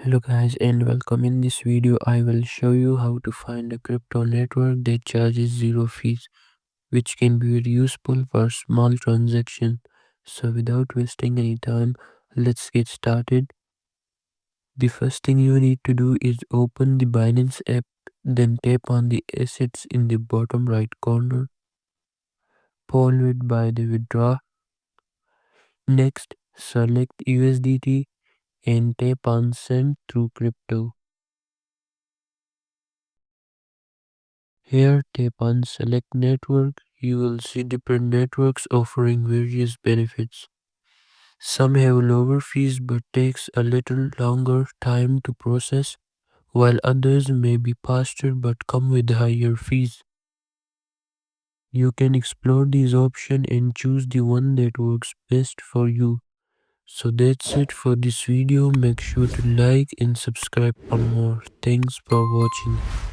Hello guys and welcome. In this video I will show you how to find a crypto network that charges zero fees, which can be very useful for small transactions. So without wasting any time, let's get started. The first thing you need to do is open the Binance app, then tap on the assets in the bottom right corner, followed by the withdraw. Next, select USDT and tap on send through crypto. Here tap on select network. You will see different networks offering various benefits. Some have lower fees but takes a little longer time to process, while others may be faster but come with higher fees. You can explore these options and choose the one that works best for you. So that's it for this video. Make sure to like and subscribe for more. Thanks for watching.